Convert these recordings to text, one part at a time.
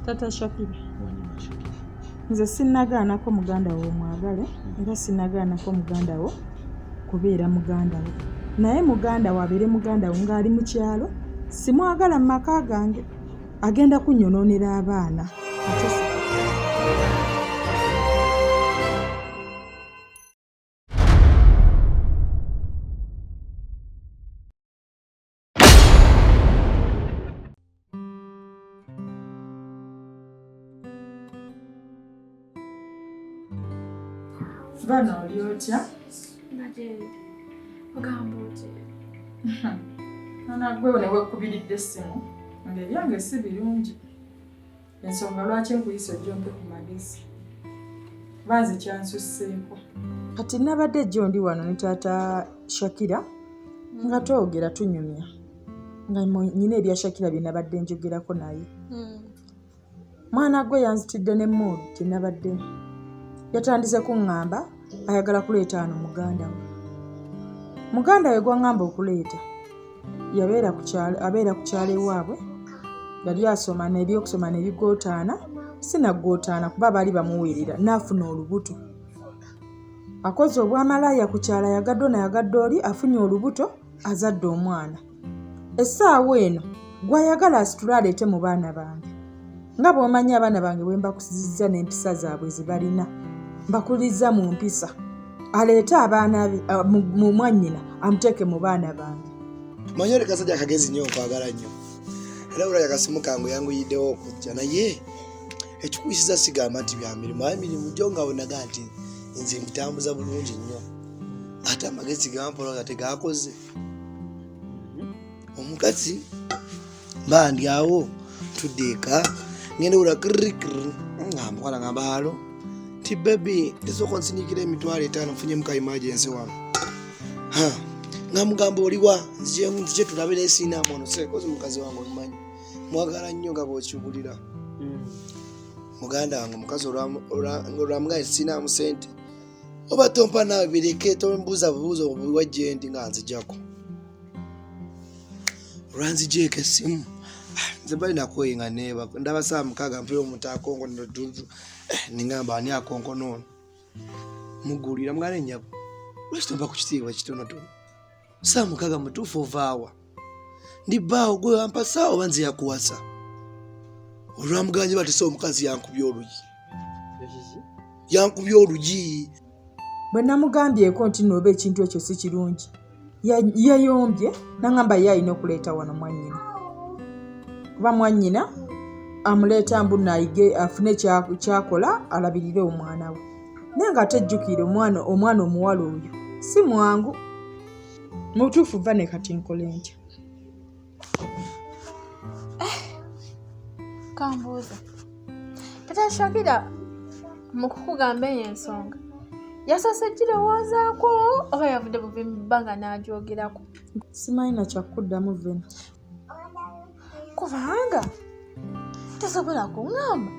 Tata Shakira. Nze sinnagaanako muganda wo mwagale era sinnagaanako muganda wo kubeera muganda wo. Naye muganda wo abeere muganda wo ng'ali mu kyalo simwagala mu maka gange. Agenda kunnyonoonera abaana. Bano oli otya? Najendi. Ogamba otya? Gwe ne wekubiridde essimu ng'ebyange si birungi. Ensonga lwaki nkuyisa ojjompe ku magezi. Banze kyansusseeko. Kati nabadde jjo ndi wano ne taata Shakira nga twogera tunyumya. Nga nyina ebya Shakira bye nabadde njogerako naye. Mwana gwe yanzitidde ne mood gye nabadde. Yatandise kuŋŋamba ayagala kuleeta wano muganda we. Muganda we gw'aŋŋamba okuleeta abeera ku kyalo ewaabwe. Yali asoma n'ebyokusoma ne bigootaana, sinagootaana kuba baali bamuweerera n'afuna olubuto. Akoze obwamalaaya ku kyalo yagadde oli afunye olubuto azadde omwana. Essaawa eno gw'ayagala asitule aleete mu baana bange. Nga bw'omanyi abaana bange bwe mbakusizza n'empisa zaabwe ze balina. Mbakuliza mu mpisa. Aleete abaana be mu mwannyina amuteeke mu baana bange. Manyi oli kasajja akagezi nnyo nkwagala nnyo. Era olabye akasimu kange yanguyiddewo okujja naye ekikuyisiza sigamba nti bya mirimu. Aye mirimu gyo nga wenaga nti nze mbitambuza bulungi nnyo. Ate amagezi gampologa tegaakoze. Omukazi mba ndi awo tudde eka ngende ula kirikiri ngamukwala ngamba halo ti baby esoko nsinikira emitwalo 5 mfunye muka emergency wano. Ngamugamba oliwa nzije tulabe n'esiina mwono sekoze mukazi wange omanyi mwagala nnyo nga bw'okiwulira. Muganda wange mukazi olwamugaye siina mu sente oba tompa nawe bireke tombuuza bubuuzo obuwajje ndi nga nzijjako. Olwanzijeeko essimu nze bali nakoyenga neeba ndaba saa mukaga mpira omutaakongo ndudu ningamba ani akonko nono mugulira mugale nnyabo lwaki tompa ku kitiibwa kitonotono saa mukaga mutuufu ovaawa ndi bbaawo gwe wampa saa oba nze yakuwasa. Olwamuganje batese omukazi yankubye olugi. Bwe namugambyeko nti nooba ekintu ekyo si kirungi yayombye n'angamba ye alina okuleeta wano mwannyina. Kuba mwannyina amuleeta mbunna ayige afune kyakola alabirire omwana we. Naye nga tejjukire omwana omuwala oyo si mwangu. Mutuufu va ne kati nkole ntya? Kambuuza. Tata Shakira mu kukugamba eyo ensonga yasoose girowoozaako oba yavudde buvi mu bbanga n'agyogerako? Simanyi na kyakuddamu vena. Kubanga tosobola kuŋŋamba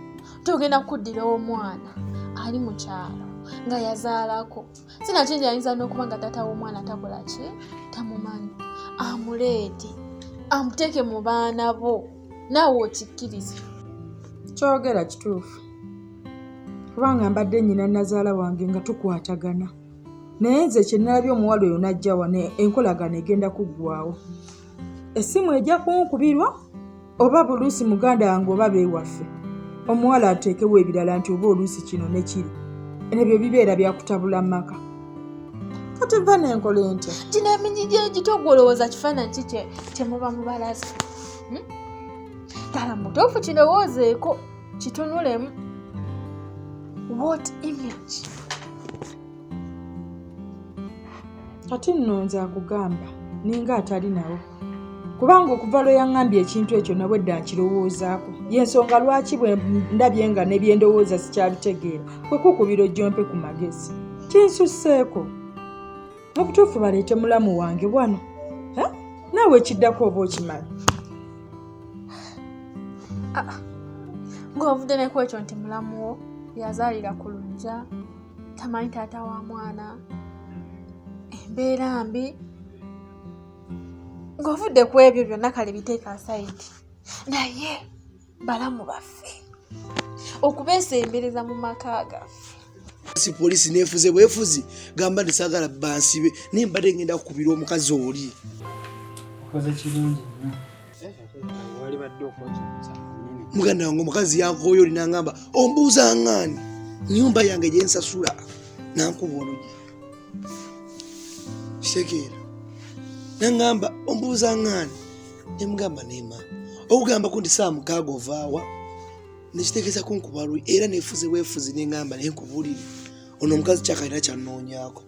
togenda kuddira omwana ali mu kyalo nga yazaalako. Sinakindi ayinza n'okuba nga taata w'omwana takola ki tamumanyi. Amuleete amuteeke mu baana bo naawe okikkiriza. Kyogera kituufu. Kubanga mbadde nnyina nazaala wange nga tukwatagana. Naye nze kye nalabye omuwala oyo n'ajja wano enkolagana egenda kuggwawo. Essimu ejja kunkubirwa oba buluusi muganda wange oba beewaffe. Omuwala ateekewo ebirala nti oba oluusi kino ne kiri. Ebyo bibeera byakutabula maka. Kati va n'enkola ntya? Gino eminyigi gitogwa olowooza kifaananyi ki kye muba mubalaza? Kala mutuufu kirowoozeeko kitunulemu. What image? Kati nno nze akugamba ninga atali nawo. Kubanga okuva lwe yaŋŋambye ekintu ekyo nabwe dda nkirowoozaako. Y'ensonga lwaki bwe ndabye nga ne bye ndowooza sikyabitegeera kwe kukubira ojjompe ku magezi. Kinsusseeko. Mu butuufu baleete mulamu wange wano. Naawe ekiddako oba okimanyi. Ng'ovudde ne ku ekyo nti mulamu wo yazaalira ku luggya tamanyi taata wa mwana embeera mbi. Ng'ovudde ku ebyo byonna kale biteeka asayidi. Naye balamu baffe okubeesembereza mu maka gaffe. Si polisi nefuze bwefuzi gamba ndisagala bansibe nimbadde ngenda kukubira omukazi oli. Okoze kirungi nnyo. Wali badde okoze muganda wange omukazi yankoyo oli nangamba ombuuza ng'ani nyumba yange gye nsasula nankuba olugi kitegeera nangamba ombuuza ng'ani nemugamba nema okugamba ku ndi saa mukaaga ovaawa nekitegeeza kunkuba luyi era nefuze bwefuzi nengamba nenkubulire ono omukazi kyakalina kyanoonyaako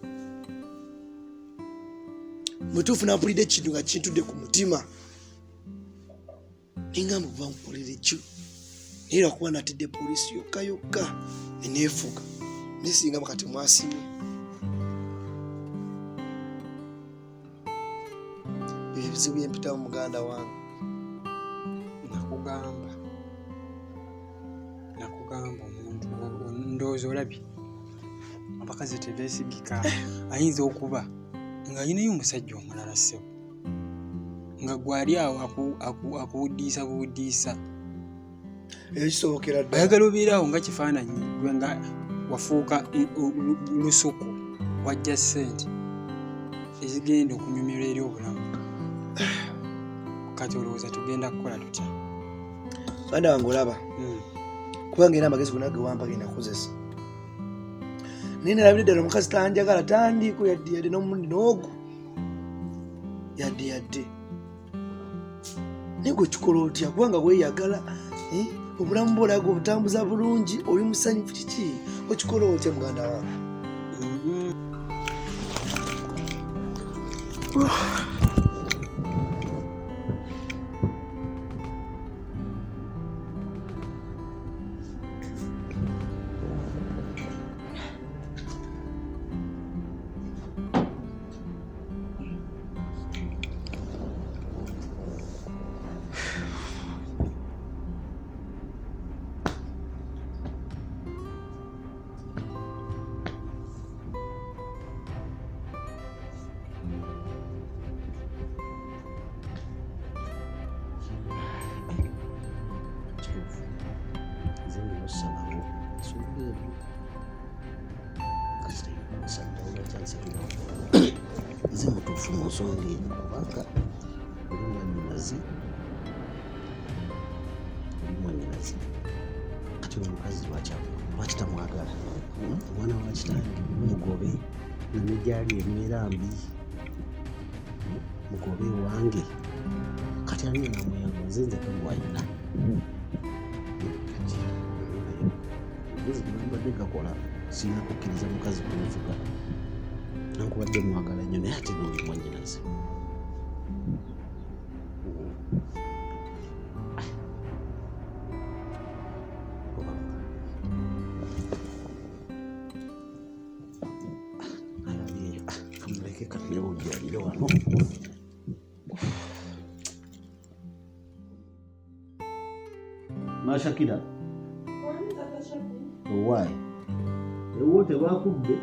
mutuufu nampulidde ekintu nga kintudde ku mutima nengamba oba nkolere kyo naye lwakuba natidde polisi yokka yokka neneefuga nesinga bakati mwasimye ebyo ebizibu byempitamu muganda wange. nakugamba omuntu ndowooza olabye abakazi tebeesigika. Ayinza okuba ng'ayinayo omusajja omulala ssebo nga gwali awo akuwuddiisa buwuddiisa ekisobokera ddala ayagala obeerawo nga kifaananyi gwe nga wafuuka lusuku wajja ssente ezigenda okunyumirwa eri obulamu. Kati olowooza tugenda kukola tutya? muganda wange olaba kubanga era amagezi gonna gewampa genda kukozesa naye nalabire ddala omukazi tanjagala tandiiko yadde n'omundi n'ogu yadde naye gwe kikola otya kubanga weeyagala obulamu bwo olaga obutambuza bulungi oli musanyufu kiki okikola otya muganda wange? nze mutuufu mu nsonga eno kubanga oli mwannyinaze kati omukazi lwaki tamwagala omwana wa kitange mugobe nane gyali embeera mbi mugobe wange kati ani namuyamba nze nze kamwayina kati ezi gembadde gakola sirina kukkiriza mukazi kumuvuga nankubadde mwagala nnyo naye ate noli mwannyinaze kamuleke kanire ojalire wano Mashakira owaayi ewo tebakubbe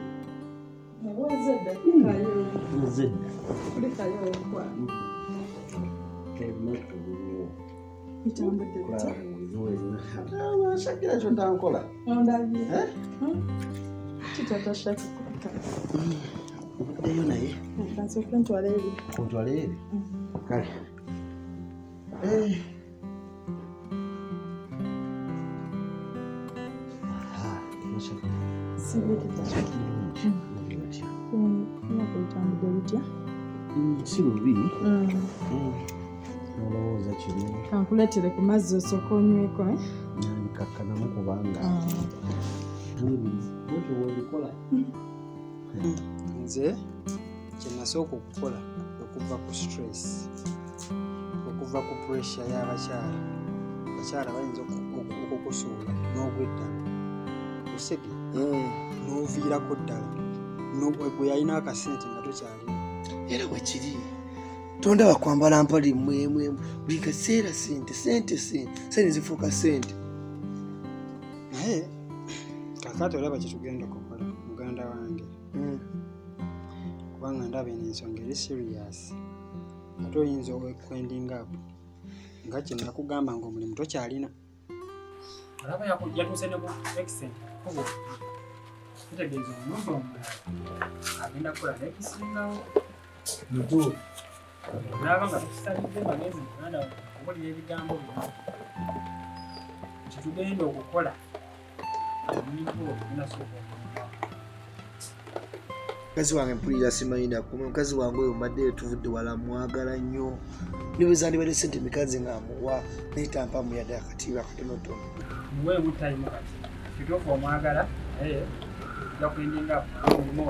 Shakira kyontankola obuddeyo naye ontwala eri kale si bubi olowooza kino kankuleetere ku mazzi osooka onyweko nkakkanamu kubanga otowolikola nze kyenasooka okukola okuva ku stress okuva ku pressure y'abakyala abakyala bayinza okukusuula n'ogweddala osege n'oviirako ddala gwe yalina akasente nga tokyalina era bwekiri tondaba kwambala mpali mwemwe buli kaseera sente zifuuka sente naye kakati olaba kyetugenda kukola muganda wange kubanga ndaba eno ensonga eri serious ate oyinza okwending up nga kyenakugamba ngaomulimu tokyalina alaba yatuuse ne ku accent kubo kitegeeza omuntu omulala agenda kukola n'ekisingawo Mutu. naaba nga tukisalidde magezi muganda okuwulira ebigambo bino kitugenda okukola omuntu ogunasooka mukazi wange mpulira simanyi nakume mukazi wange oyo mbadde tuvudde wala mwagala nnyo nibwezandibadde sente mikazi nga amuwa naye tampamu yadde akatiibwa akatonotono muweemu tayimu kati kituufu omwagala naye ojja kwendinga mulimu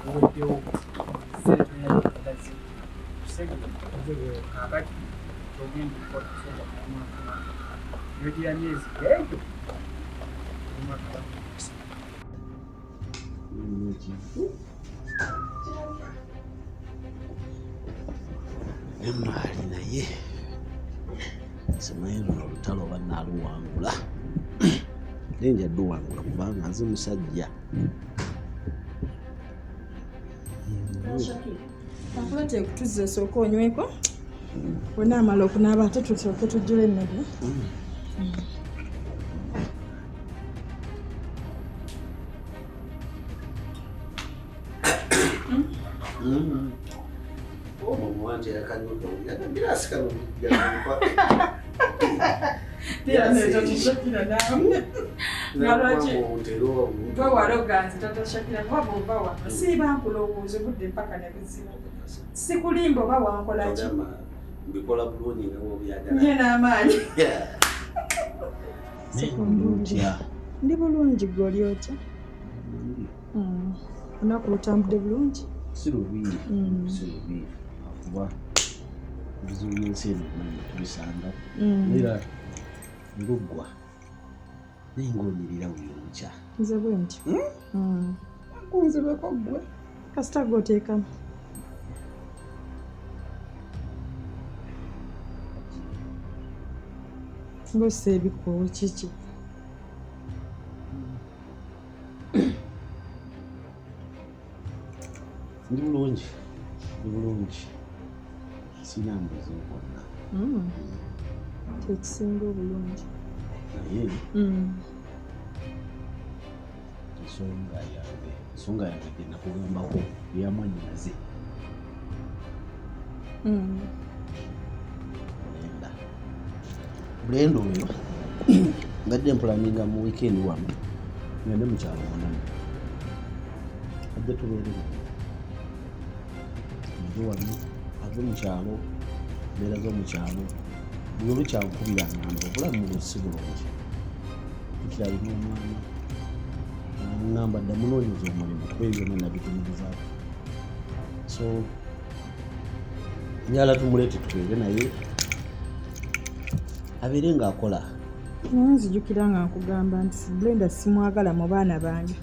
oweddewo kakati ogenda okukola soka kumwaka yogira myezi egyo omwaka Emmaali naye simanyi luno olutalo oba naaluwangula naye nja dduwangula kubanga nze musajja. Akulete ekutuzza osooka onyweko bwonna amala okunaaba ate tusooke tujjula emmere. Twewaloganzi tata Shakira kuba bw'ova wano siiba nkulowooza obudde mpaka ne buziba sikulimba oba wankola ki mbikola bulungi nga bw'obyagala. nye n'amaanyi Ntya. ndi bulungi gwe oli otya olunaku lutambudde bulungi Si lubi. Si lubi. Kuba ebizibu by'ensi eno tubisanga era luggwa naye ng'onyirira buli nkya. nze bwe ntyo kunzibeko ggwe kasita gw'oteekamu ng'ossa ebikoowo kiki Ndi bulungi. Ndi bulungi. Sina mbuzi wonna. kyekisinga obulungi Naye ensonga yange gye nakugambako yamwanyaze. Bulenda oyo ngadde mpulaninga mu wiikendi wano ngende mukyalo munene ajja tubeere nje wano ave mukyalo mbeera z'omukyalo buli olukyankubira ngamba obulamu busi bulungi tukyalina omwana ngamba dda munoonyeza omulimu kuba ebyo byonna nabitunulizaako so njala tumuleete tubeere naye abeere ng'akola. naye nzijukira nga nkugamba nti Brenda simwagala mu baana bange